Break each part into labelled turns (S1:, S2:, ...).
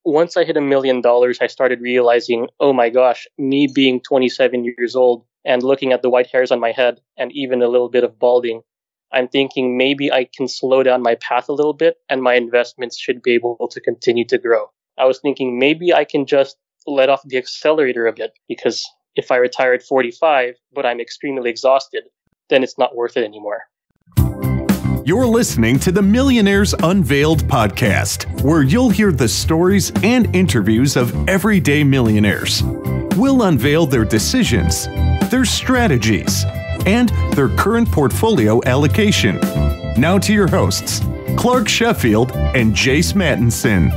S1: once I hit $1 million, I started realizing, oh my gosh, me being 27 years old and looking at the white hairs on my head and even a little bit of balding, I'm thinking maybe I can slow down my path a little bit and my investments should be able to continue to grow. I was thinking maybe I can just let off the accelerator a bit, because if I retire at 45, but I'm extremely exhausted, then it's not worth it anymore.
S2: You're listening to the Millionaires Unveiled podcast, where you'll hear the stories and interviews of everyday millionaires. We'll unveil their decisions, their strategies, and their current portfolio allocation. Now to your hosts, Clark Sheffield and Jace Mattinson.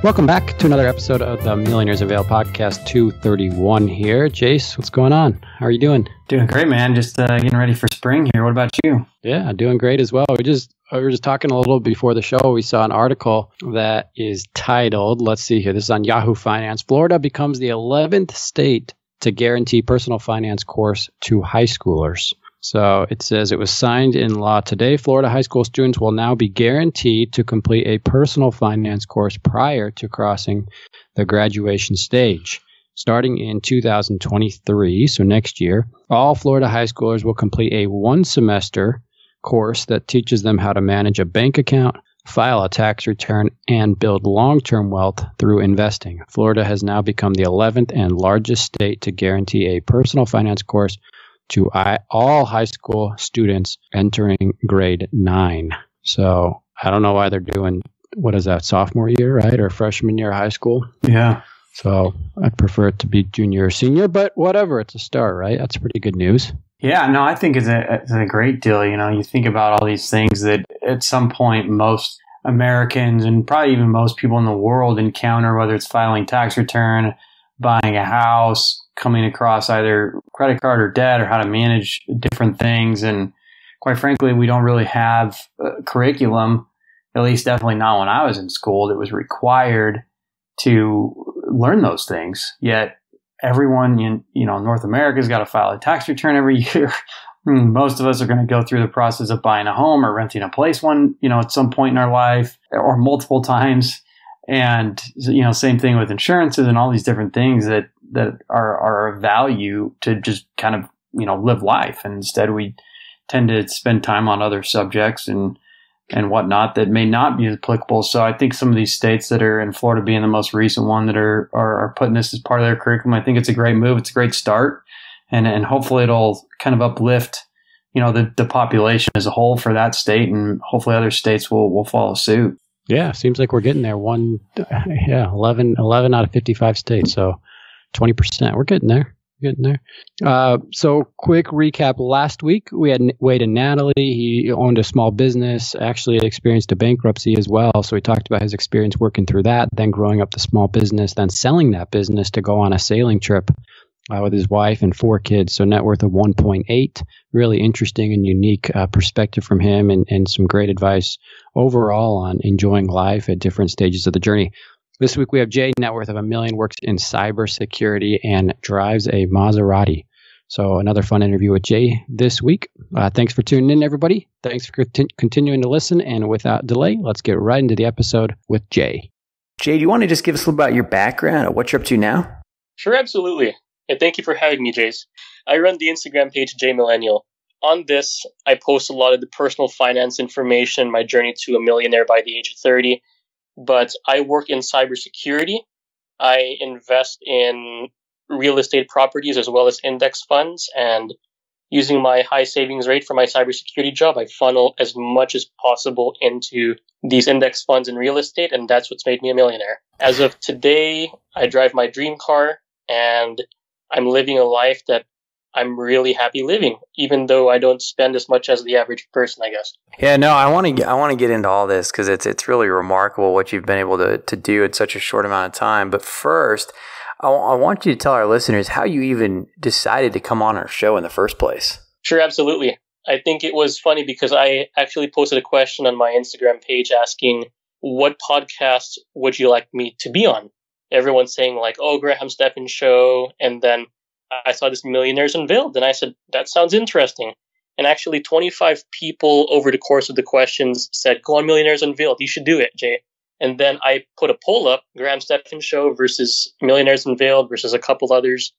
S3: Welcome back to another episode of the Millionaires Unveiled podcast 231 here. Jace, what's going on? How are you doing?
S4: Doing great, man. Just getting ready for spring here. What about you?
S3: Yeah, doing great as well. We were just talking a little before the show. We saw an article that is titled, let's see here, this is on Yahoo Finance. Florida becomes the 11th state to guarantee personal finance course to high schoolers. So it says it was signed in law today. Florida high school students will now be guaranteed to complete a personal finance course prior to crossing the graduation stage. Starting in 2023, so next year, all Florida high schoolers will complete a one-semester course that teaches them how to manage a bank account, file a tax return, and build long-term wealth through investing. Florida has now become the 11th and largest state to guarantee a personal finance course to all high school students entering grade 9. So I don't know why they're doing, what is that, sophomore year, right? Or freshman year of high school?
S4: Yeah.
S3: So I'd prefer it to be junior or senior, but whatever, it's a start, right? That's pretty good news.
S4: Yeah, no, I think it's a great deal. You know, you think about all these things that at some point most Americans and probably even most people in the world encounter, whether it's filing tax return, buying a house, coming across either credit card or debt, or how to manage different things. And quite frankly, we don't really have a curriculum, at least definitely not when I was in school, that was required to learn those things. Yet everyone in North America has got to file a tax return every year. Most of us are going to go through the process of buying a home or renting a place at some point in our life, or multiple times. And, same thing with insurances and all these different things that are of value to just kind of, live life. And instead we tend to spend time on other subjects and whatnot that may not be applicable. So I think some of these states that are in Florida being the most recent one that are putting this as part of their curriculum, I think it's a great move. It's a great start. And hopefully it'll kind of uplift, the population as a whole for that state, and hopefully other states will follow suit.
S3: Yeah, seems like we're getting there. 11 out of 55 states, so 20%. We're getting there. So quick recap. Last week, we had Wade and Natalie. He owned a small business, actually experienced a bankruptcy as well. So he talked about his experience working through that, then growing up the small business, then selling that business to go on a sailing trip with his wife and 4 kids. So net worth of 1.8. Really interesting and unique perspective from him, and some great advice overall on enjoying life at different stages of the journey. This week we have Jay, net worth of $1 million, works in cybersecurity and drives a Maserati. So another fun interview with Jay this week. Thanks for tuning in, everybody. Thanks for continuing to listen. And without delay, let's get right into the episode with Jay.
S5: Jay, do you want to just give us a little about your background or what you're up to now?
S1: Sure, absolutely. And thank you for having me, Jace. I run the Instagram page JMillennial. On this, I post a lot of the personal finance information, my journey to a millionaire by the age of 30. But I work in cybersecurity. I invest in real estate properties as well as index funds. And using my high savings rate for my cybersecurity job, I funnel as much as possible into these index funds and real estate. And that's what's made me a millionaire. As of today, I drive my dream car, and I'm living a life that I'm really happy living, even though I don't spend as much as the average person, I guess.
S5: Yeah, no, I want to get into all this because it's really remarkable what you've been able to do in such a short amount of time. But first, I want you to tell our listeners how you even decided to come on our show in the first place.
S1: Sure, absolutely. I think it was funny because I actually posted a question on my Instagram page asking, what podcast would you like me to be on? Everyone's saying like, oh, Graham Stephan's show. And then I saw this Millionaires Unveiled, and I said, that sounds interesting. And actually 25 people over the course of the questions said, go on Millionaires Unveiled. You should do it, Jay. And then I put a poll up, Graham Stephan Show versus Millionaires Unveiled versus a couple others.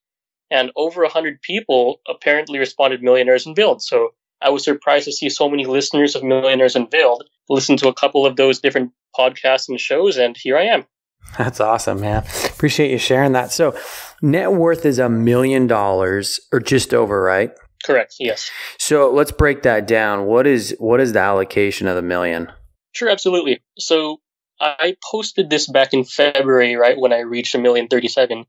S1: And over 100 people apparently responded Millionaires Unveiled. So I was surprised to see so many listeners of Millionaires Unveiled listen to a couple of those different podcasts and shows, and here I am.
S5: That's awesome, man. Appreciate you sharing that. So net worth is $1 million or just over, right?
S1: Correct, yes.
S5: So let's break that down. What is the allocation of the million?
S1: Sure, absolutely. So I posted this back in February, right, when I reached $1,037,000.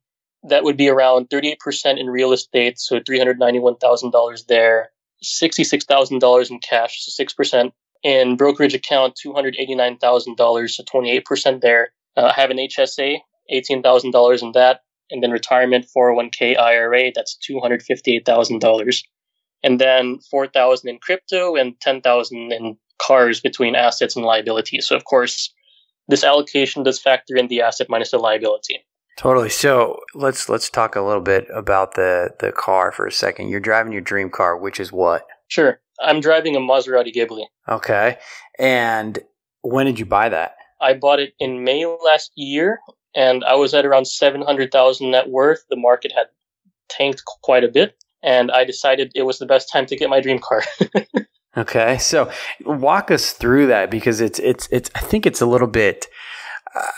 S1: That would be around 38% in real estate, so $391,000 there, $66,000 in cash, so 6%. In brokerage account, $289,000, so 28% there. I have an HSA, $18,000 in that, and then retirement 401k IRA, that's $258,000. And then $4,000 in crypto and $10,000 in cars between assets and liabilities. So of course, this allocation does factor in the asset minus the liability.
S5: Totally. So let's talk a little bit about the car for a second. You're driving your dream car, which is what?
S1: Sure. I'm driving a Maserati Ghibli.
S5: Okay. And when did you buy that?
S1: I bought it in May last year, and I was at around $700,000 net worth. The market had tanked quite a bit, and I decided it was the best time to get my dream car.
S5: Okay. So walk us through that, because it's I think it's a little bit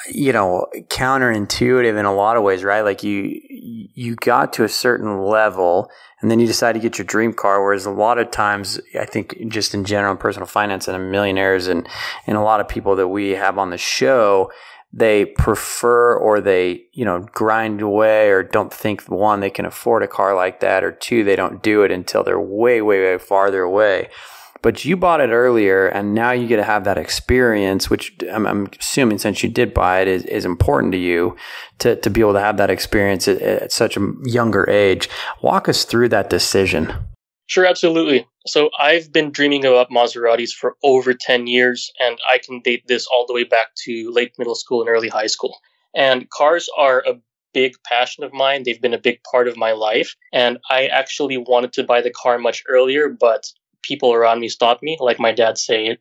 S5: counterintuitive in a lot of ways, right? Like you got to a certain level and then you decide to get your dream car. Whereas a lot of times, I think just in general, in personal finance and in millionaires and a lot of people that we have on the show, they prefer or they, grind away or don't think, one, they can afford a car like that, or two, they don't do it until they're way, way, way farther away. But you bought it earlier, and now you get to have that experience, which I'm assuming, since you did buy it, is important to you to be able to have that experience at such a younger age. Walk us through that decision.
S1: Sure, absolutely. So I've been dreaming about Maseratis for over 10 years, and I can date this all the way back to late middle school and early high school. And cars are a big passion of mine. They've been a big part of my life, and I actually wanted to buy the car much earlier, but people around me stopped me. Like my dad said,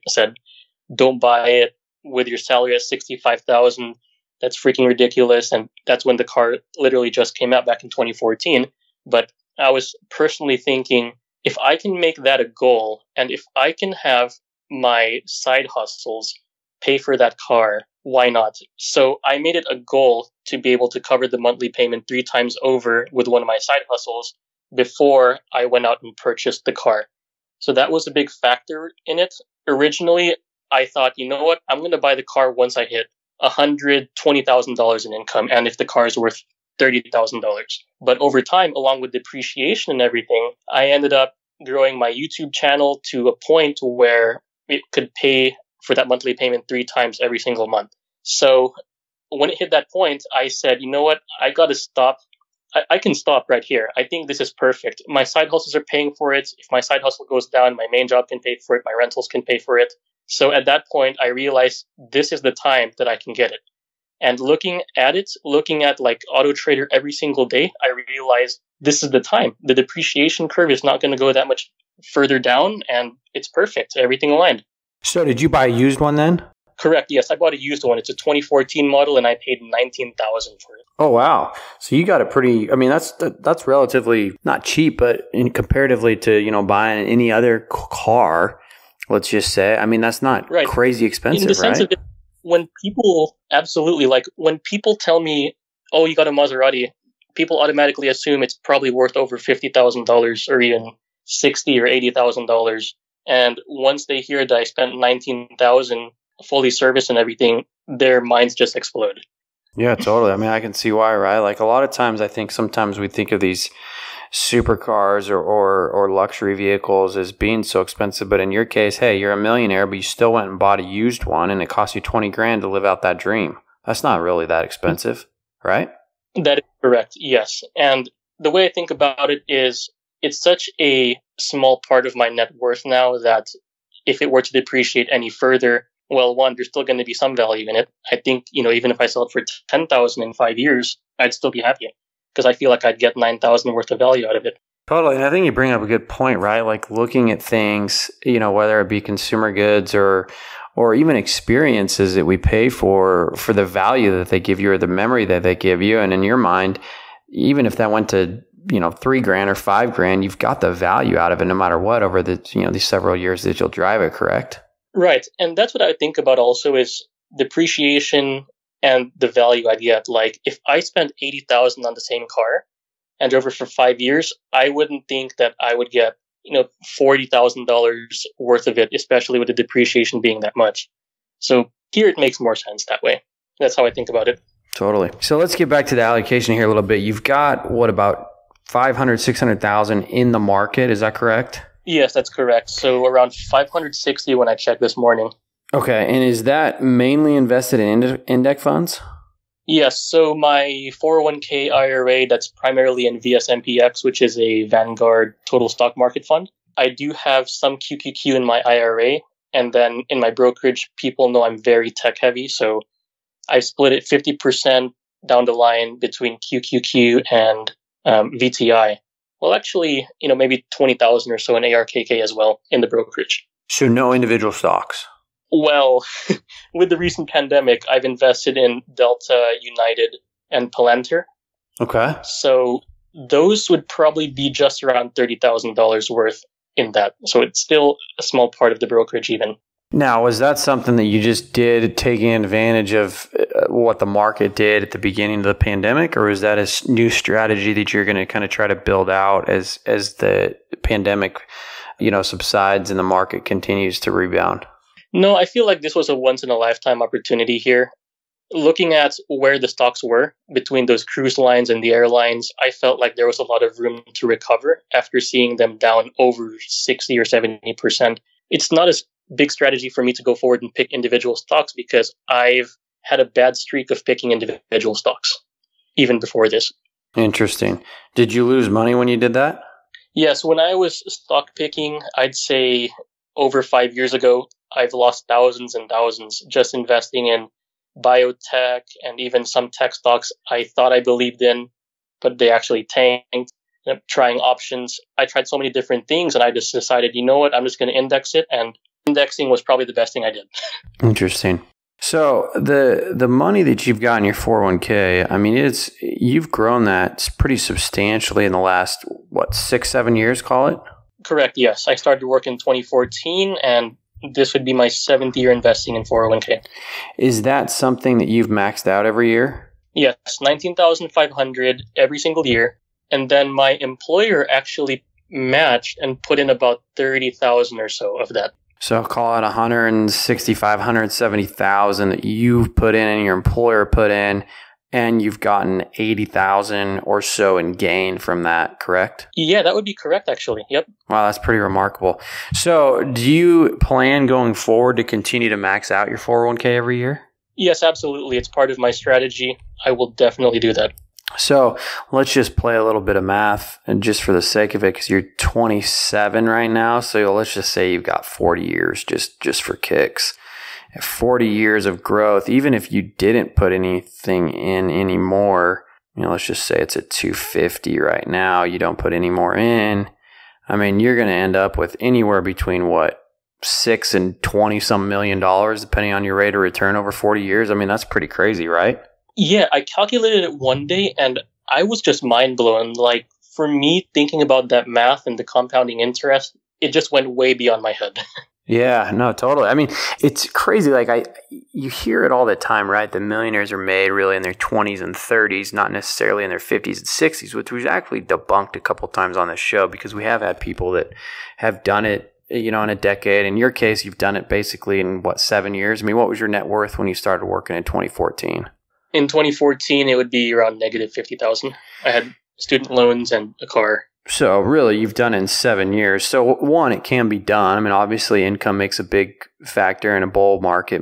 S1: don't buy it with your salary at $65,000. That's freaking ridiculous. And that's when the car literally just came out back in 2014. But I was personally thinking, if I can make that a goal, and if I can have my side hustles pay for that car, why not? So I made it a goal to be able to cover the monthly payment 3 times over with one of my side hustles before I went out and purchased the car. So that was a big factor in it. Originally, I thought, you know what, I'm going to buy the car once I hit $120,000 in income, and if the car is worth $30,000. But over time, along with depreciation and everything, I ended up growing my YouTube channel to a point where it could pay for that monthly payment 3 times every single month. So when it hit that point, I said, you know what, I got to stop. I can stop right here. I think this is perfect. My side hustles are paying for it. If my side hustle goes down, my main job can pay for it. My rentals can pay for it. So at that point, I realized this is the time that I can get it. And looking at like Auto Trader every single day, I realized this is the time. The depreciation curve is not going to go that much further down, and it's perfect. Everything aligned.
S5: So did you buy a used one then?
S1: Correct. Yes, I bought a used one. It's a 2014 model, and I paid $19,000 for it.
S5: Oh wow! So you got a pretty. I mean, that's relatively not cheap, but comparatively to buying any other car, let's just say. I mean, that's not crazy expensive,
S1: in the sense
S5: right?
S1: Of when people when people tell me, "Oh, you got a Maserati," people automatically assume it's probably worth over $50,000 or even $60,000 or $80,000. And once they hear that I spent $19,000 fully serviced and everything, their minds just explode.
S5: Yeah, totally. I mean, I can see why, right? Like a lot of times, I think sometimes we think of these supercars or luxury vehicles as being so expensive, but in your case, hey, you're a millionaire, but you still went and bought a used one, and it cost you $20,000 to live out that dream. That's not really that expensive, right?
S1: That is correct. Yes, and the way I think about it is, it's such a small part of my net worth now that if it were to depreciate any further, well, one, there's still going to be some value in it. I think, even if I sell it for $10,000 in 5 years, I'd still be happy because I feel like I'd get $9,000 worth of value out of it.
S5: Totally. And I think you bring up a good point, right? Like looking at things, whether it be consumer goods or or even experiences that we pay for the value that they give you or the memory that they give you. And in your mind, even if that went to, $3,000 or $5,000, you've got the value out of it no matter what over the, these several years that you'll drive it, correct?
S1: Right. And that's what I think about also is depreciation and the value I get. Like if I spent $80,000 on the same car and drove it for 5 years, I wouldn't think that I would get, $40,000 worth of it, especially with the depreciation being that much. So here it makes more sense that way. That's how I think about it.
S5: Totally. So let's get back to the allocation here a little bit. You've got about 500, 600,000 in the market. Is that correct?
S1: Yes, that's correct. So around 560 when I checked this morning.
S5: Okay. And is that mainly invested in index funds?
S1: Yes. So my 401k IRA, that's primarily in VSMPX, which is a Vanguard total stock market fund. I do have some QQQ in my IRA. And then in my brokerage, people know I'm very tech heavy. So I split it 50% down the line between QQQ and VTI. Well, actually, maybe 20,000 or so in ARKK as well in the brokerage.
S5: So no individual stocks?
S1: Well, with the recent pandemic, I've invested in Delta, United, and Palantir.
S5: Okay.
S1: So those would probably be just around $30,000 worth in that. So it's still a small part of the brokerage even.
S5: Now, was that something that you just did taking advantage of what the market did at the beginning of the pandemic, or is that a new strategy that you're going to kind of try to build out as the pandemic, subsides and the market continues to rebound?
S1: No, I feel like this was a once-in-a-lifetime opportunity here. Looking at where the stocks were between those cruise lines and the airlines, I felt like there was a lot of room to recover after seeing them down over 60 or 70%. It's not as big strategy for me to go forward and pick individual stocks because I've had a bad streak of picking individual stocks, even before this.
S5: Interesting. Did you lose money when you did that?
S1: Yes, when I was stock picking, I'd say over 5 years ago, I've lost thousands and thousands just investing in biotech and even some tech stocks I thought I believed in, but they actually tanked. Trying options. I tried so many different things and I just decided, you know what, I'm just going to index it, and indexing was probably the best thing I did.
S5: Interesting. So the money that you've got in your 401k, I mean, you've grown that pretty substantially in the last, 6-7 years, call it?
S1: Correct, yes. I started work in 2014 and this would be my 7th year investing in 401k.
S5: Is that something that you've maxed out every year?
S1: Yes, $19,500 every single year. And then my employer actually matched and put in about 30,000 or so of that.
S5: So call it 165, 170,000 that you've put in and your employer put in, and you've gotten 80,000 or so in gain from that, correct?
S1: Yeah, that would be correct, actually. Yep.
S5: Wow, that's pretty remarkable. So do you plan going forward to continue to max out your 401k every year?
S1: Yes, absolutely. It's part of my strategy. I will definitely do that.
S5: So let's just play a little bit of math, and just for the sake of it, because you're 27 right now. So let's just say you've got 40 years just for kicks. 40 years of growth, even if you didn't put anything in anymore, let's just say it's at 250 right now. You don't put any more in. I mean, you're going to end up with anywhere between $6 and 20 some million dollars, depending on your rate of return over 40 years. I mean, that's pretty crazy, right?
S1: Yeah, I calculated it one day and I was just mind blown. Like, for me, thinking about that math and the compounding interest, it just went way beyond my head.
S5: Yeah, no, totally. I mean, it's crazy. Like you hear it all the time, right? The millionaires are made really in their 20s and 30s, not necessarily in their 50s and 60s, which was actually debunked a couple times on this show because we have had people that have done it, in a decade. In your case, you've done it basically in 7 years? I mean, what was your net worth when you started working in 2014?
S1: In 2014, it would be around negative 50,000. I had student loans and a car.
S5: So really, you've done it in 7 years. So one, it can be done. I mean, obviously, income makes a big factor, and a bull market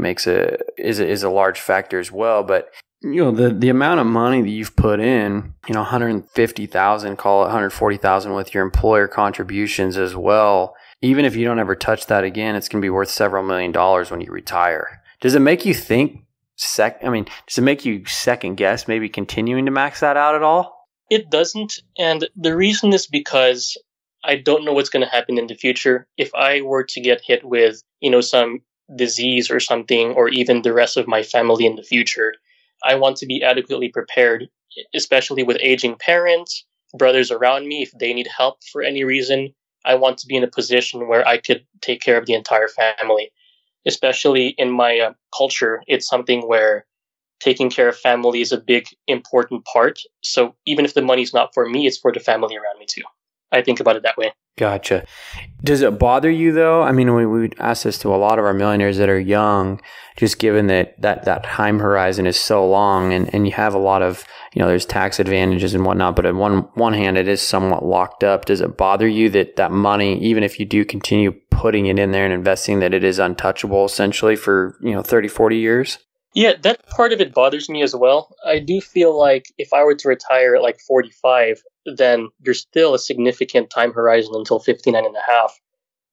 S5: is a large factor as well. But the amount of money that you've put in, 150,000, call it 140,000 with your employer contributions as well. Even if you don't ever touch that again, it's going to be worth several $million when you retire. Does it make you think? Does it make you second guess maybe continuing to max that out at all?
S1: It doesn't, and the reason is because I don't know what's going to happen in the future. If I were to get hit with, some disease or something, or even the rest of my family in the future, I want to be adequately prepared, especially with aging parents, brothers around me, if they need help for any reason. I want to be in a position where I could take care of the entire family. Especially in my culture, it's something where taking care of family is a big, important part. So even if the money's not for me, it's for the family around me too. I think about it that way.
S5: Gotcha. Does it bother you though? I mean, we ask this to a lot of our millionaires that are young, just given that time horizon is so long and you have a lot of, there's tax advantages and whatnot, but on one hand, it is somewhat locked up. Does it bother you that money, even if you do continue putting it in there and investing, that it is untouchable essentially for, 30, 40 years?
S1: Yeah, that part of it bothers me as well. I do feel like if I were to retire at like 45, then there's still a significant time horizon until 59 and a half,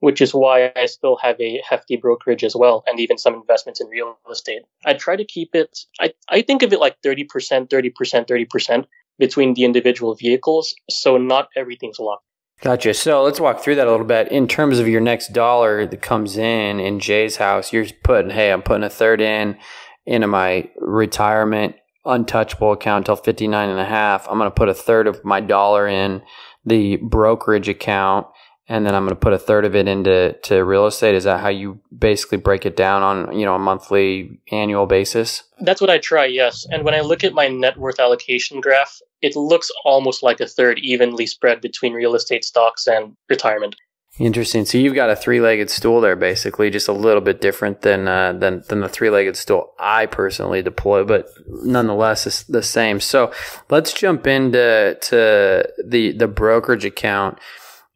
S1: which is why I still have a hefty brokerage as well, and even some investments in real estate. I try to keep it, I think of it like 30%, 30%, 30% between the individual vehicles, so not everything's locked.
S5: Gotcha. So let's walk through that a little bit. In terms of your next dollar that comes in Jay's house, you're putting, hey, I'm putting a third into my retirement untouchable account till 59 and a half. I'm going to put a third of my dollar in the brokerage account, and then I'm going to put a third of it into real estate. Is that how you basically break it down on, a monthly, annual basis?
S1: That's what I try, yes. And when I look at my net worth allocation graph, it looks almost like a third evenly spread between real estate, stocks, and retirement.
S5: Interesting. So you've got a three-legged stool there, basically, just a little bit different than the three-legged stool I personally deploy, but nonetheless, it's the same. So let's jump into the brokerage account.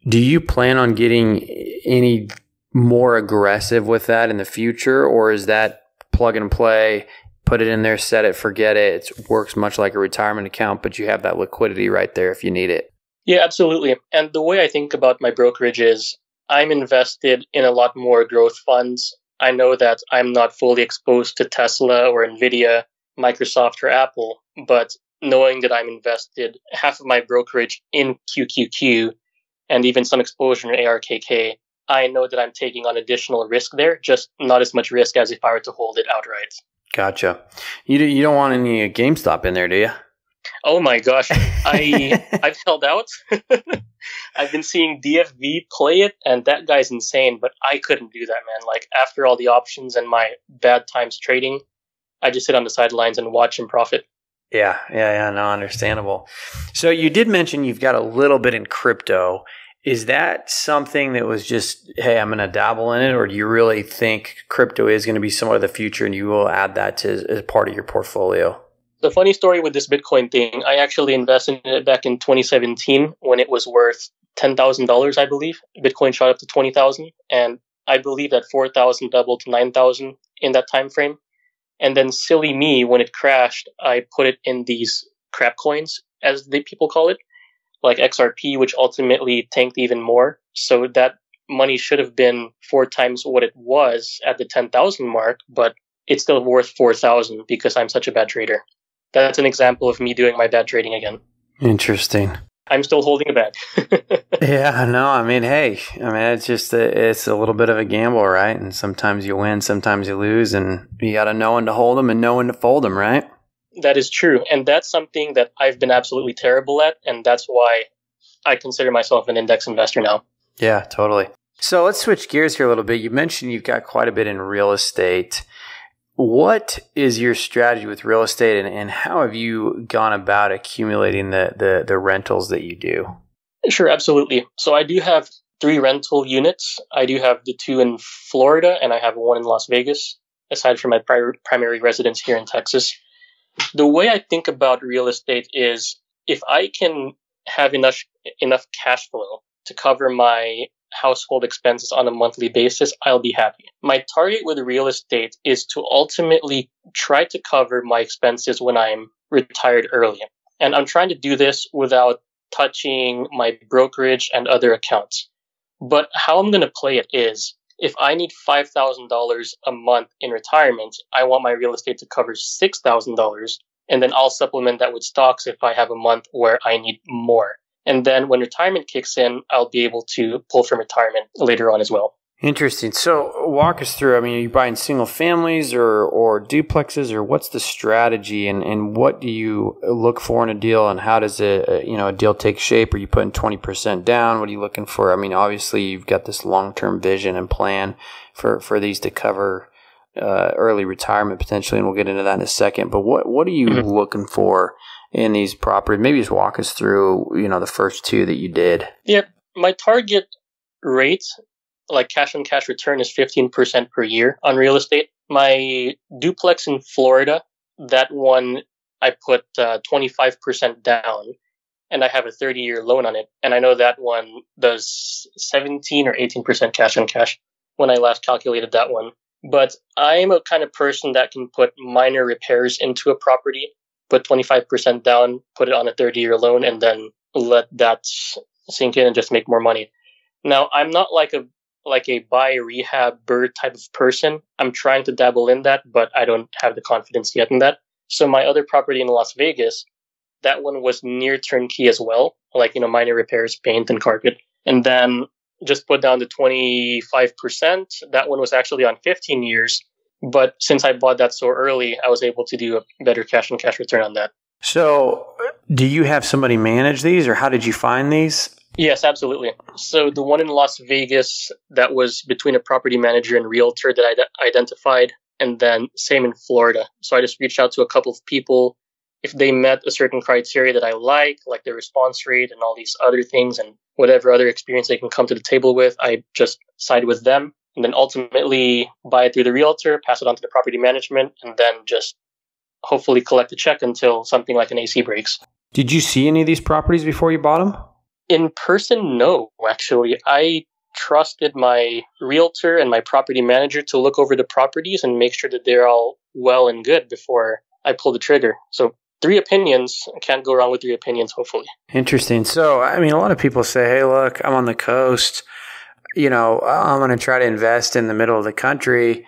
S5: Do you plan on getting any more aggressive with that in the future, or is that plug and play, put it in there, set it, forget it? It works much like a retirement account, but you have that liquidity right there if you need it.
S1: Yeah, absolutely. And the way I think about my brokerage is I'm invested in a lot more growth funds. I know that I'm not fully exposed to Tesla or Nvidia, Microsoft or Apple, but knowing that I'm invested half of my brokerage in QQQ and even some exposure in ARKK, I know that I'm taking on additional risk there, just not as much risk as if I were to hold it outright.
S5: Gotcha. You don't want any GameStop in there, do you?
S1: Oh my gosh, I've held out. I've been seeing DFV play it, and that guy's insane, but I couldn't do that, man. Like, after all the options and my bad times trading, I just sit on the sidelines and watch him profit.
S5: Yeah, no, understandable. So you did mention you've got a little bit in crypto. Is that something that was just, hey, I'm going to dabble in it, or do you really think crypto is going to be somewhat of the future and you will add that as part of your portfolio?
S1: The funny story with this Bitcoin thing, I actually invested in it back in 2017 when it was worth $10,000, I believe. Bitcoin shot up to 20,000, and I believe that 4,000 doubled to 9,000 in that time frame. And then silly me, when it crashed, I put it in these crap coins, as the people call it, like XRP, which ultimately tanked even more. So that money should have been 4 times what it was at the 10,000 mark, but it's still worth 4,000 because I'm such a bad trader. That's an example of me doing my bad trading again.
S5: Interesting.
S1: I'm still holding a bag.
S5: Yeah, no, I mean, hey, it's just, it's a little bit of a gamble, right? And sometimes you win, sometimes you lose, and you got to know when to hold them and know when to fold them, right?
S1: That is true. And that's something that I've been absolutely terrible at. And that's why I consider myself an index investor now.
S5: Yeah, totally. So let's switch gears here a little bit. You mentioned you've got quite a bit in real estate. What is your strategy with real estate, and how have you gone about accumulating the rentals that you do?
S1: Sure, absolutely. So I do have 3 rental units. I do have the 2 in Florida, and I have 1 in Las Vegas, aside from my primary residence here in Texas. The way I think about real estate is if I can have enough cash flow to cover my household expenses on a monthly basis, I'll be happy. My target with real estate is to ultimately try to cover my expenses when I'm retired early. And I'm trying to do this without touching my brokerage and other accounts. But how I'm going to play it is, if I need $5,000 a month in retirement, I want my real estate to cover $6,000, and then I'll supplement that with stocks if I have a month where I need more. And then when retirement kicks in, I'll be able to pull from retirement later on as well.
S5: Interesting. So walk us through, I mean, are you buying single families or duplexes, or what's the strategy, and what do you look for in a deal, and how does a deal take shape? Are you putting 20% down? What are you looking for? I mean, obviously you've got this long-term vision and plan for these to cover early retirement potentially, and we'll get into that in a second. But what are you looking for in these properties? Maybe just walk us through, the first two that you did.
S1: Yeah, my target rate, like cash on cash return, is 15% per year on real estate. My duplex in Florida, that one I put 25% down, and I have a 30-year loan on it. And I know that one does 17 or 18% cash on cash when I last calculated that one. But I'm a kind of person that can put minor repairs into a property, put 25% down, put it on a 30-year loan, and then let that sink in and just make more money. Now, I'm not like a buy, rehab, bird type of person. I'm trying to dabble in that, but I don't have the confidence yet in that. So my other property in Las Vegas, that one was near turnkey as well, like, minor repairs, paint and carpet. And then just put down the 25%. That one was actually on 15 years. But since I bought that so early, I was able to do a better cash on cash return on that.
S5: So do you have somebody manage these, or how did you find these?
S1: Yes, absolutely. So the one in Las Vegas, that was between a property manager and realtor that I identified, and then same in Florida. So I just reached out to a couple of people. If they met a certain criteria that I like their response rate and all these other things and whatever other experience they can come to the table with, I just side with them, and then ultimately buy it through the realtor, pass it on to the property management, and then just hopefully collect a check until something like an AC breaks.
S5: Did you see any of these properties before you bought them?
S1: In person, no, actually. I trusted my realtor and my property manager to look over the properties and make sure that they're all well and good before I pull the trigger. So 3 opinions, can't go wrong with 3 opinions, hopefully.
S5: Interesting. So, I mean, a lot of people say, hey, look, I'm on the coast. I'm going to try to invest in the middle of the country,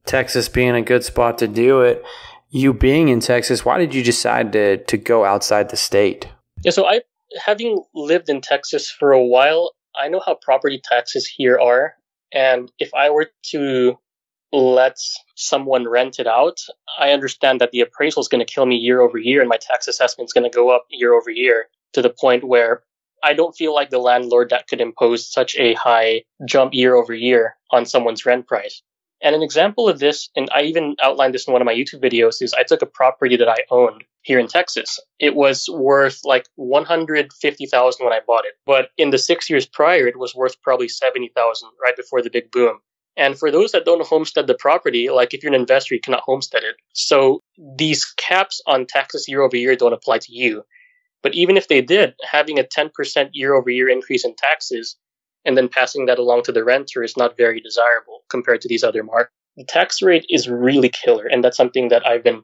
S5: Texas being a good spot to do it. You being in Texas, why did you decide to go outside the state?
S1: Yeah, so having lived in Texas for a while, I know how property taxes here are. And if I were to let someone rent it out, I understand that the appraisal is going to kill me year over year, and my tax assessment is going to go up year over year to the point where I don't feel like the landlord that could impose such a high jump year over year on someone's rent price. And an example of this, and I even outlined this in one of my YouTube videos, is I took a property that I owned here in Texas. It was worth like $150,000 when I bought it. But in the 6 years prior, it was worth probably $70,000 right before the big boom. And for those that don't homestead the property, like if you're an investor, you cannot homestead it. So these caps on taxes year over year don't apply to you. But even if they did, having a 10% year over year increase in taxes and then passing that along to the renter is not very desirable compared to these other markets. The tax rate is really killer, and that's something that I've been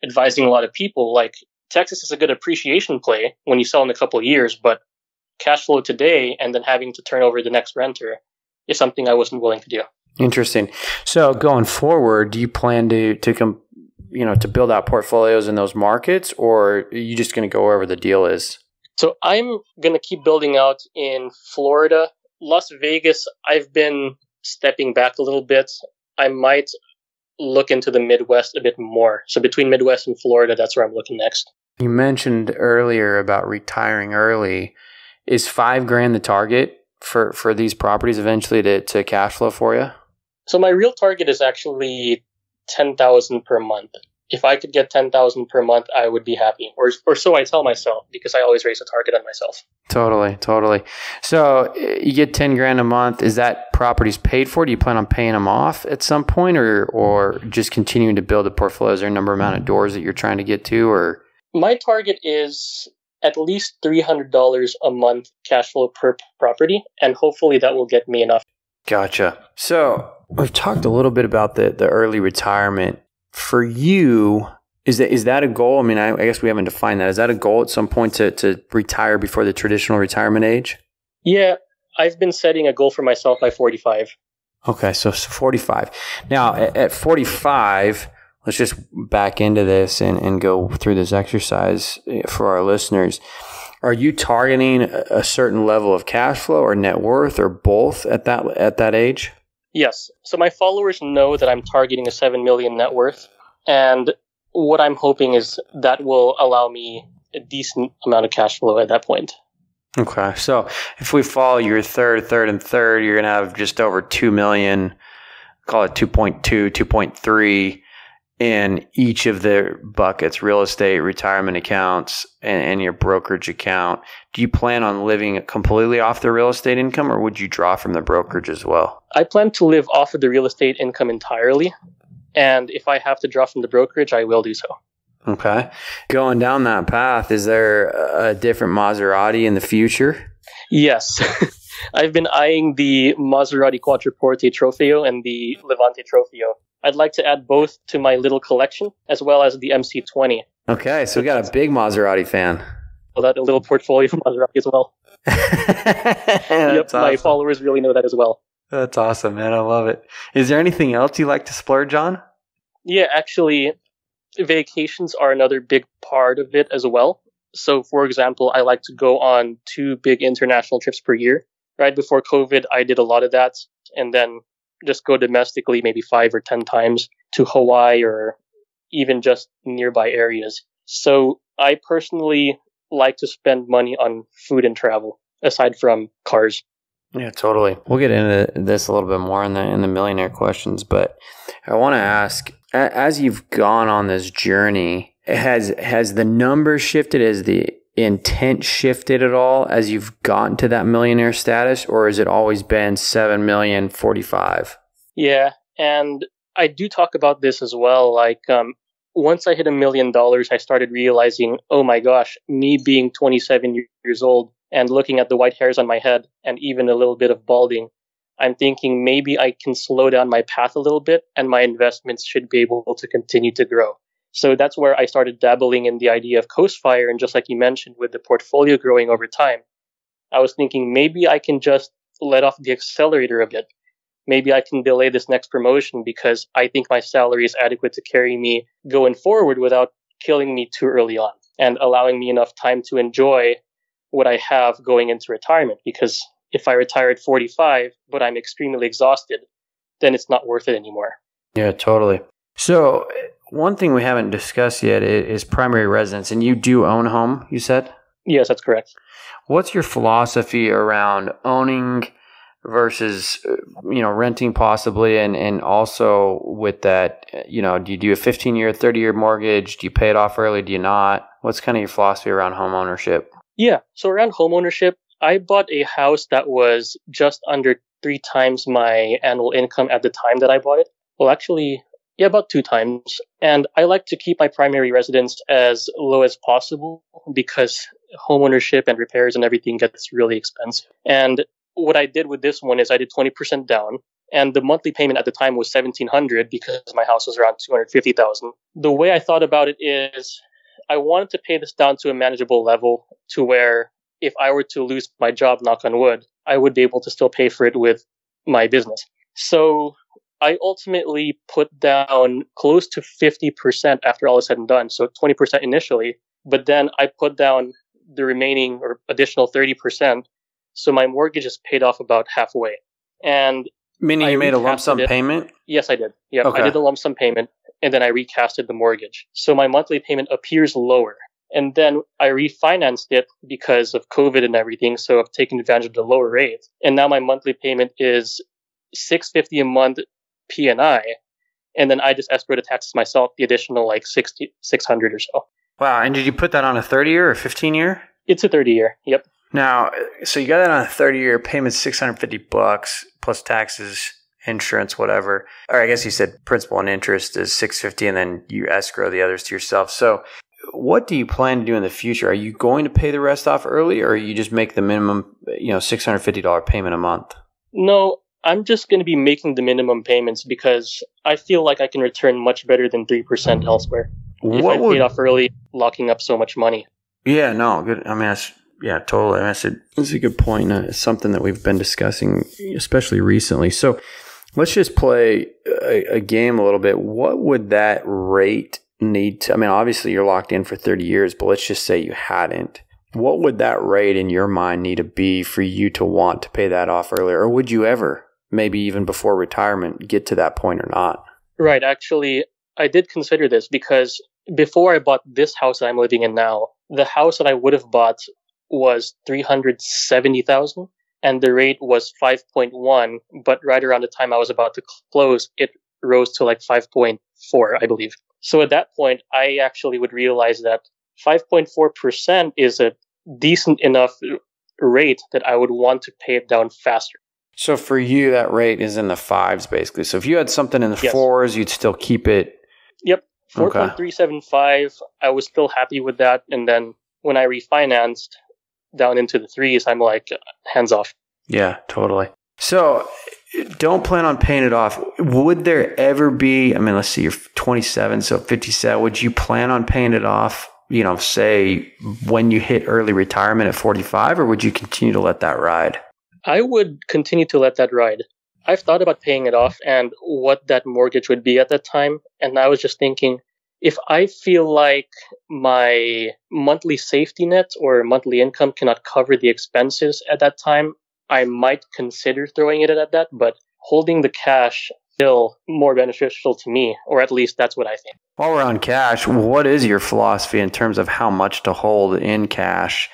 S1: advising a lot of people. Like, Texas is a good appreciation play when you sell in a couple of years, but cash flow today and then having to turn over the next renter is something I wasn't willing to do.
S5: Interesting. So going forward, do you plan to build out portfolios in those markets, or are you just going to go wherever the deal is?
S1: So I'm going to keep building out in Florida. Las Vegas, I've been stepping back a little bit. I might look into the Midwest a bit more. So between Midwest and Florida, that's where I'm looking next.
S5: You mentioned earlier about retiring early. Is $5,000 the target for these properties eventually to cash flow for you?
S1: So my real target is actually $10,000 per month. If I could get $10,000 per month, I would be happy. Or so I tell myself, because I always raise a target on myself.
S5: Totally. So you get $10,000 a month. Is that properties paid for? Do you plan on paying them off at some point, or just continuing to build a portfolio? Is there a amount of doors that you're trying to get to? Or
S1: my target is at least $300 a month cash flow per property, and hopefully that will get me enough.
S5: Gotcha. So we've talked a little bit about the early retirement. For you, is that a goal? I mean, I guess we haven't defined that. Is that a goal at some point to retire before the traditional retirement age?
S1: Yeah, I've been setting a goal for myself by 45.
S5: Okay, so 45. Now, at 45, let's just back into this and go through this exercise for our listeners. Are you targeting a certain level of cash flow or net worth or both at that age?
S1: Yes. So my followers know that I'm targeting a 7 million net worth. And what I'm hoping is that will allow me a decent amount of cash flow at that point.
S5: Okay. So if we follow your third, you're going to have just over 2 million, call it 2.2, 2.3 in each of the buckets, real estate, retirement accounts, and your brokerage account. Do you plan on living completely off the real estate income, or would you draw from the brokerage as well?
S1: I plan to live off of the real estate income entirely. And if I have to draw from the brokerage, I will do so.
S5: Okay. Going down that path, is there a different Maserati in the future?
S1: Yes. I've been eyeing the Maserati Quattroporte Trofeo and the Levante Trofeo. I'd like to add both to my little collection, as well as the MC20.
S5: Okay, so we got a big Maserati fan.
S1: Well, that a little portfolio for Maserati as well. Yep, awesome. My followers really know that as well.
S5: That's awesome, man. I love it. Is there anything else you like to splurge on?
S1: Yeah, actually, vacations are another big part of it as well. So, for example, I like to go on 2 big international trips per year. Right before COVID, I did a lot of that, and then just go domestically maybe 5 or 10 times to Hawaii or even just nearby areas. So I personally like to spend money on food and travel, aside from cars.
S5: Yeah, totally. We'll get into this a little bit more in the millionaire questions, but I want to ask, as you've gone on this journey, has the numbers shifted? Has the intent shifted at all as you've gotten to that millionaire status, or has it always been 7,045,000?
S1: Yeah, and I do talk about this as well. Like, once I hit $1 million, I started realizing, oh my gosh, me being 27 years old and looking at the white hairs on my head and even a little bit of balding, I'm thinking maybe I can slow down my path a little bit and my investments should be able to continue to grow. So that's where I started dabbling in the idea of Coast Fire. And just like you mentioned, with the portfolio growing over time, I was thinking maybe I can just let off the accelerator a bit. Maybe I can delay this next promotion because I think my salary is adequate to carry me going forward without killing me too early on and allowing me enough time to enjoy what I have going into retirement. Because if I retire at 45, but I'm extremely exhausted, then it's not worth it anymore.
S5: Yeah, totally. So one thing we haven't discussed yet is primary residence, and you do own a home, you said?
S1: Yes, that's correct.
S5: What's your philosophy around owning versus, renting possibly, and also with that, do you do a 15-year, 30-year mortgage? Do you pay it off early? Do you not? What's kind of your philosophy around home ownership?
S1: Yeah, so around home ownership, I bought a house that was just under 3 times my annual income at the time that I bought it. Well, actually, yeah, about 2 times. And I like to keep my primary residence as low as possible because homeownership and repairs and everything gets really expensive. And what I did with this one is I did 20% down, and the monthly payment at the time was $1,700 because my house was around $250,000. The way I thought about it is I wanted to pay this down to a manageable level to where if I were to lose my job, knock on wood, I would be able to still pay for it with my business. So I ultimately put down close to 50% after all is said and done. So 20% initially, but then I put down the remaining or additional 30%. So my mortgage is paid off about halfway. And
S5: meaning you made a lump sum payment?
S1: Yes, I did. Yeah,
S5: okay.
S1: I did the lump sum payment, and then I recasted the mortgage. So my monthly payment appears lower. And then I refinanced it because of COVID and everything. So I've taken advantage of the lower rate. And now my monthly payment is $650 a month P&I. And then I just escrow the taxes myself, the additional like $600 or so.
S5: Wow. And did you put that on a 30-year or 15-year?
S1: It's a 30-year. Yep.
S5: Now, so you got that on a 30-year payment, $650 plus taxes, insurance, whatever. Or I guess you said principal and interest is $650, and then you escrow the others to yourself. So what do you plan to do in the future? Are you going to pay the rest off early, or you just make the minimum, $650 payment a month?
S1: No, I'm just going to be making the minimum payments because I feel like I can return much better than 3% elsewhere. If I paid off early, locking up so much money.
S5: Yeah, no, good. I mean, yeah, totally. That's a good point. It's something that we've been discussing, especially recently. So let's just play a game a little bit. What would that rate need to, I mean, obviously you're locked in for 30 years, but let's just say you hadn't. What would that rate in your mind need to be for you to want to pay that off earlier? Or would you ever? maybe even before retirement, get to that point or not?
S1: Right. Actually, I did consider this because before I bought this house that I'm living in now, the house that I would have bought was 370,000 and the rate was 5.1, but right around the time I was about to close, it rose to like 5.4, I believe. So at that point, I actually would realize that 5.4% is a decent enough rate that I would want to pay it down faster.
S5: So for you, that rate is in the fives, basically. So if you had something in the
S1: Yes.
S5: fours, you'd still keep it.
S1: Yep.
S5: Okay.
S1: 4.375. I was still happy with that. And then when I refinanced down into the threes, I'm like, hands off.
S5: Yeah, totally. So don't plan on paying it off. Would there ever be, I mean, let's see, you're 27, so 57. Would you plan on paying it off, you know, say when you hit early retirement at 45, or would you continue to let that ride?
S1: I would continue to let that ride. I've thought about paying it off and what that mortgage would be at that time. And I was just thinking, if I feel like my monthly safety net or monthly income cannot cover the expenses at that time, I might consider throwing it at that. But holding the cash still more beneficial to me, or at least that's what I think.
S5: While we're on cash, what is your philosophy in terms of how much to hold in cash?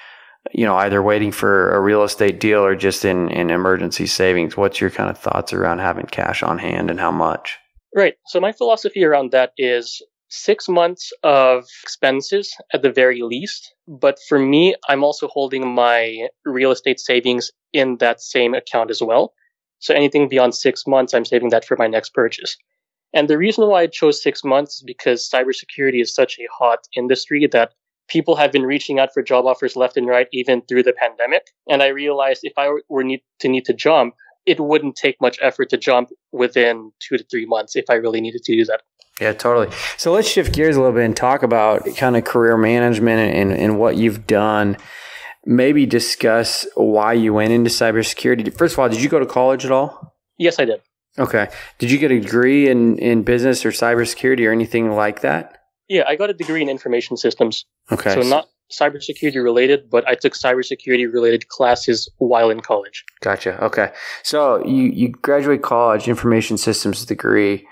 S5: You know, either waiting for a real estate deal or just in emergency savings. What's your kind of thoughts around having cash on hand and how much?
S1: Right. So my philosophy around that is 6 months of expenses at the very least. But for me, I'm also holding my real estate savings in that same account as well. So anything beyond 6 months, I'm saving that for my next purchase. And the reason why I chose 6 months is because cybersecurity is such a hot industry that people have been reaching out for job offers left and right, even through the pandemic. And I realized if I were need to jump, it wouldn't take much effort to jump within 2 to 3 months if I really needed to do that.
S5: Yeah, totally. So let's shift gears a little bit and talk about kind of career management and what you've done. Maybe discuss why you went into cybersecurity. First of all, did you go to college at all?
S1: Yes, I did.
S5: Okay. Did you get a degree in business or cybersecurity or anything like that?
S1: Yeah, I got a degree in information systems.
S5: Okay.
S1: So not cybersecurity related, but I took cybersecurity related classes while in college.
S5: Gotcha. Okay. So you graduate college, information systems degree,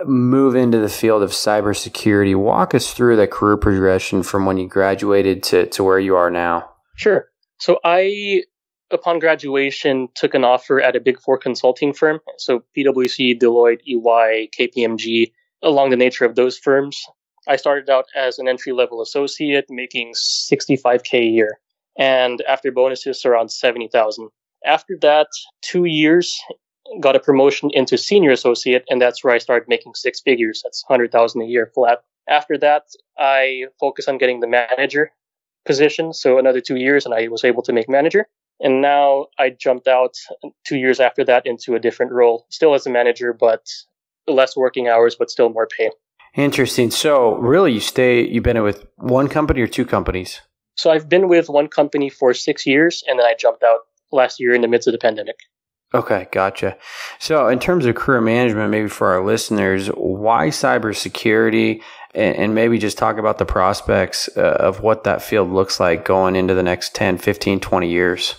S5: move into the field of cybersecurity. Walk us through that career progression from when you graduated to where you are now.
S1: Sure. So I, upon graduation, took an offer at a Big Four consulting firm. So PwC, Deloitte, EY, KPMG, along the nature of those firms. I started out as an entry-level associate making $65K a year. And after bonuses, around $70,000. After that, 2 years, got a promotion into senior associate, and that's where I started making six figures. That's $100,000 a year flat. After that, I focused on getting the manager position. So another 2 years, and I was able to make manager. And now I jumped out 2 years after that into a different role, still as a manager, but less working hours, but still more pay.
S5: Interesting. So really you've been with one company or two companies?
S1: So I've been with one company for 6 years, and then I jumped out last year in the midst of the pandemic.
S5: Okay, gotcha. So in terms of career management, maybe for our listeners, why cybersecurity? And maybe just talk about the prospects of what that field looks like going into the next 10, 15, 20 years.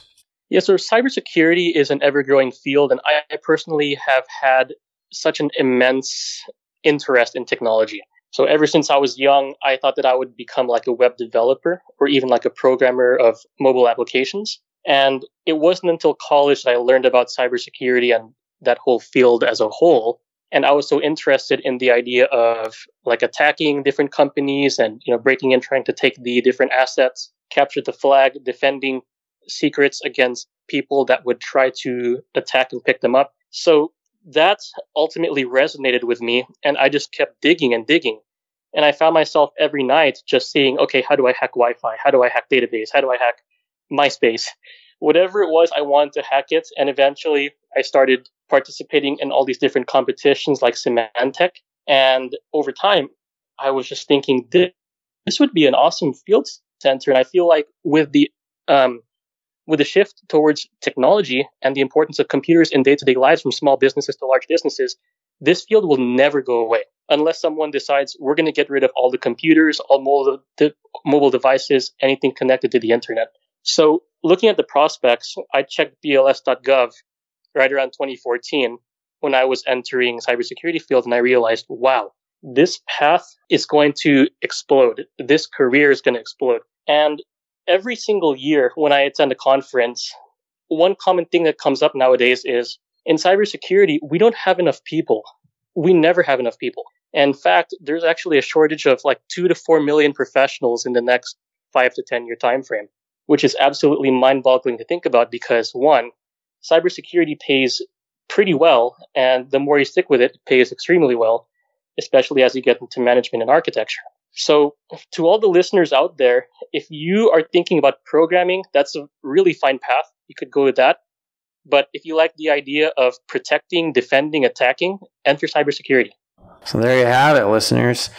S1: Yeah, so cybersecurity is an ever-growing field, and I personally have had such an immense interest in technology. So ever since I was young, I thought that I would become like a web developer or even like a programmer of mobile applications. And it wasn't until college that I learned about cybersecurity and that whole field as a whole. And I was so interested in the idea of like attacking different companies and, breaking in, trying to take the different assets, capture the flag, defending secrets against people that would try to attack and pick them up. So that ultimately resonated with me, and I just kept digging and digging. And I found myself every night just seeing, okay, how do I hack Wi-Fi? How do I hack database? How do I hack MySpace? Whatever it was, I wanted to hack it. And eventually I started participating in all these different competitions like Symantec. And over time, I was just thinking, this would be an awesome field center. And I feel like with the shift towards technology and the importance of computers in day-to-day lives from small businesses to large businesses, this field will never go away unless someone decides we're going to get rid of all the computers, all mobile devices, anything connected to the internet. So looking at the prospects, I checked BLS.gov, right around 2014 when I was entering cybersecurity field, and I realized, wow, this path is going to explode. This career is going to explode. And every single year when I attend a conference, one common thing that comes up nowadays is in cybersecurity, we don't have enough people. We never have enough people. In fact, there's actually a shortage of like 2 to 4 million professionals in the next 5 to 10 year time frame, which is absolutely mind-boggling to think about because, one, cybersecurity pays pretty well, and the more you stick with it, it pays extremely well, especially as you get into management and architecture. So to all the listeners out there, if you are thinking about programming, that's a really fine path. You could go with that. But if you like the idea of protecting, defending, attacking, enter cybersecurity.
S5: So there you have it, listeners.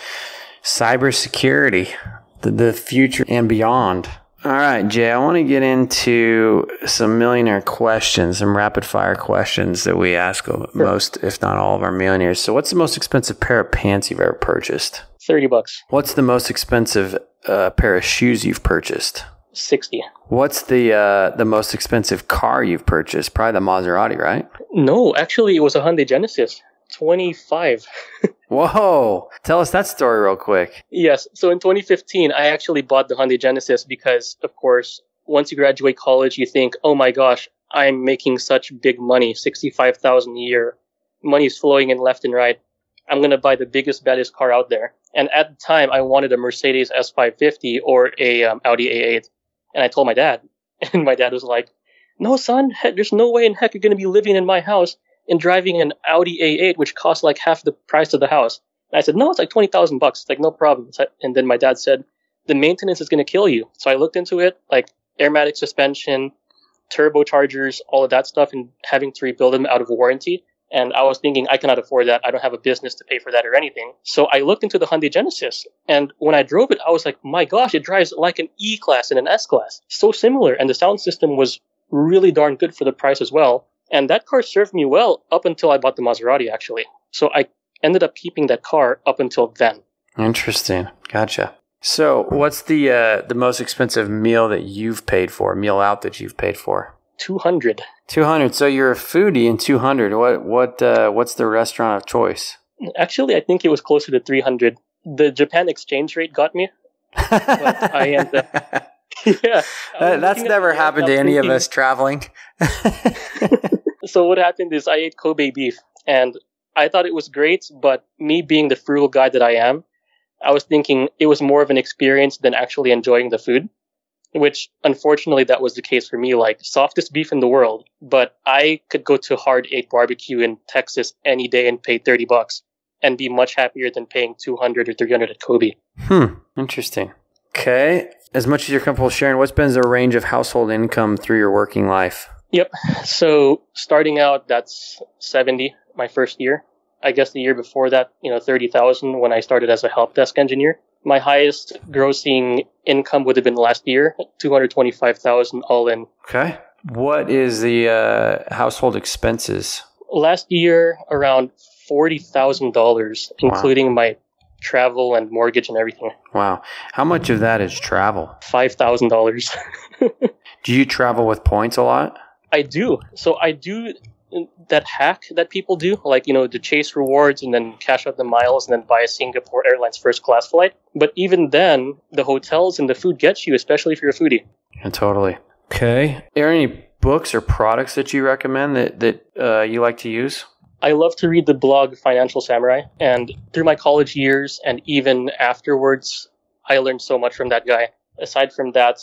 S5: Cybersecurity, the future and beyond. All right, Jay, I want to get into some millionaire questions, some rapid fire questions that we ask most, if not all, of our millionaires. So what's the most expensive pair of pants you've ever purchased?
S1: $30.
S5: What's the most expensive pair of shoes you've purchased?
S1: $60.
S5: What's the most expensive car you've purchased? Probably the Maserati, right?
S1: No, actually, it was a Hyundai Genesis. $25.
S5: Whoa. Tell us that story real quick.
S1: Yes. So in 2015, I actually bought the Hyundai Genesis because, of course, once you graduate college, you think, oh my gosh, I'm making such big money, $65,000 a year. Money's flowing in left and right. I'm going to buy the biggest, baddest car out there. And at the time, I wanted a Mercedes S550 or a Audi A8. And I told my dad. And my dad was like, no, son, there's no way in heck you're going to be living in my house and driving an Audi A8, which costs like half the price of the house. And I said, no, it's like $20,000. It's like, no problem. And then my dad said, the maintenance is going to kill you. So I looked into it, like airmatic suspension, turbochargers, all of that stuff, and having to rebuild them out of warranty. And I was thinking, I cannot afford that. I don't have a business to pay for that or anything. So I looked into the Hyundai Genesis. And when I drove it, I was like, my gosh, it drives like an E-Class and an S-Class. So similar. And the sound system was really darn good for the price as well. And that car served me well up until I bought the Maserati, actually. So I ended up keeping that car up until then.
S5: Interesting. Gotcha. So what's the most expensive meal that you've paid for, meal out that you've paid for?
S1: $200.
S5: $200. So you're a foodie in $200. What's the restaurant of choice?
S1: Actually, I think it was closer to $300. The Japan exchange rate got me. But I ended up... Yeah.
S5: That's never happened to any of us traveling.
S1: So what happened is I ate Kobe beef, and I thought it was great, but me being the frugal guy that I am, I was thinking it was more of an experience than actually enjoying the food, which unfortunately that was the case for me, like softest beef in the world, but I could go to Hard 8 barbecue in Texas any day and pay $30 and be much happier than paying $200 or $300 at Kobe.
S5: Interesting. Okay. As much as you're comfortable sharing, what's been the range of household income through your working life?
S1: Yep. So starting out, that's 70 my first year. I guess the year before that, 30,000 when I started as a help desk engineer. My highest grossing income would have been last year, 225,000 all in.
S5: Okay. What is the household expenses?
S1: Last year, around $40,000, including my travel and mortgage and everything.
S5: Wow. How much of that is travel?
S1: $5,000.
S5: Do you travel with points a lot?
S1: I do. So I do that hack that people do, like, to chase rewards and then cash out the miles and then buy a Singapore Airlines first class flight. But even then, the hotels and the food gets you, especially if you're a foodie.
S5: Yeah, totally. Okay. Are there any books or products that you recommend that you like to use?
S1: I love to read the blog Financial Samurai, and through my college years and even afterwards, I learned so much from that guy. Aside from that,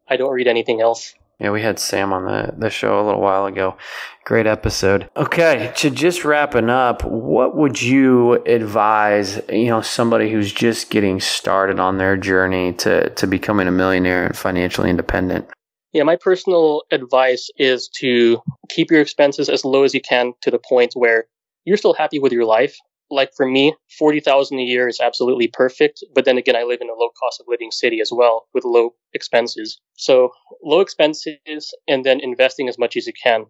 S1: I don't read anything else.
S5: Yeah, we had Sam on the show a little while ago. Great episode. Okay, to just wrapping up, what would you advise, somebody who's just getting started on their journey to becoming a millionaire and financially independent?
S1: Yeah, my personal advice is to keep your expenses as low as you can to the point where you're still happy with your life. Like for me, $40,000 a year is absolutely perfect. But then again, I live in a low cost of living city as well with low expenses. So low expenses and then investing as much as you can.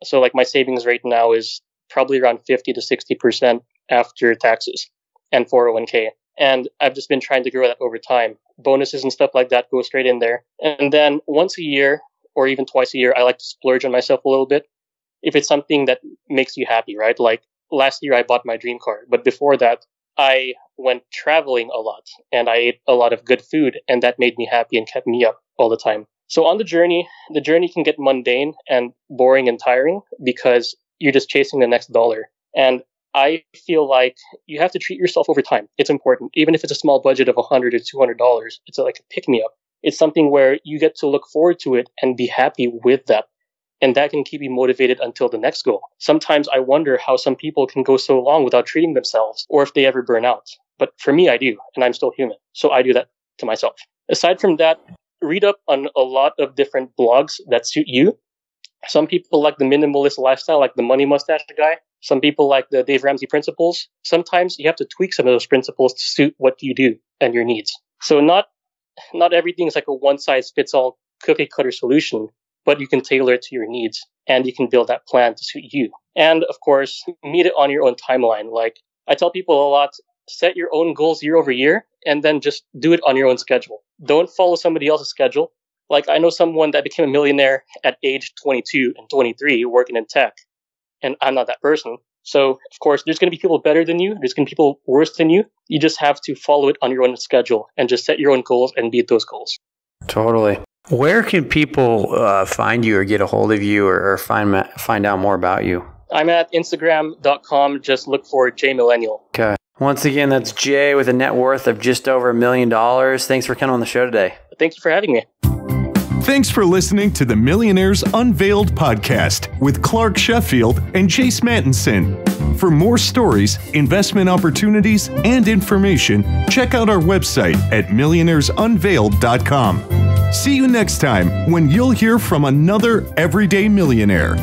S1: So like my savings rate now is probably around 50 to 60% after taxes and 401k. And I've just been trying to grow that over time. Bonuses and stuff like that go straight in there. And then once a year or even twice a year, I like to splurge on myself a little bit. if it's something that makes you happy, right? Like last year I bought my dream car, but before that I went traveling a lot and I ate a lot of good food, and that made me happy and kept me up all the time. So on the journey can get mundane and boring and tiring because you're just chasing the next dollar. And I feel like you have to treat yourself over time. It's important. Even if it's a small budget of $100 or $200, it's like a pick-me-up. It's something where you get to look forward to it and be happy with that. And that can keep you motivated until the next goal. Sometimes I wonder how some people can go so long without treating themselves, or if they ever burn out. But for me, I do, and I'm still human. So I do that to myself. Aside from that, read up on a lot of different blogs that suit you. Some people like the minimalist lifestyle, like the money mustache guy. Some people like the Dave Ramsey principles. Sometimes you have to tweak some of those principles to suit what you do and your needs. So not everything is like a one-size-fits-all cookie-cutter solution, but you can tailor it to your needs, and you can build that plan to suit you. And of course, meet it on your own timeline. Like I tell people a lot, set your own goals year over year, and then just do it on your own schedule. Don't follow somebody else's schedule. Like I know someone that became a millionaire at age 22 and 23 working in tech, and I'm not that person. So, of course, there's going to be people better than you. There's going to be people worse than you. You just have to follow it on your own schedule and just set your own goals and beat those goals.
S5: Totally. Where can people find you or get a hold of you or find out more about you?
S1: I'm at Instagram.com. Just look for JMillennial.
S5: Okay. Once again, that's Jay with a net worth of just over $1 million. Thanks for coming on the show today.
S1: Thank you for having me.
S2: Thanks for listening to the Millionaires Unveiled podcast with Clark Sheffield and Chase Mattinson. For more stories, investment opportunities, and information, check out our website at millionairesunveiled.com. See you next time when you'll hear from another everyday millionaire.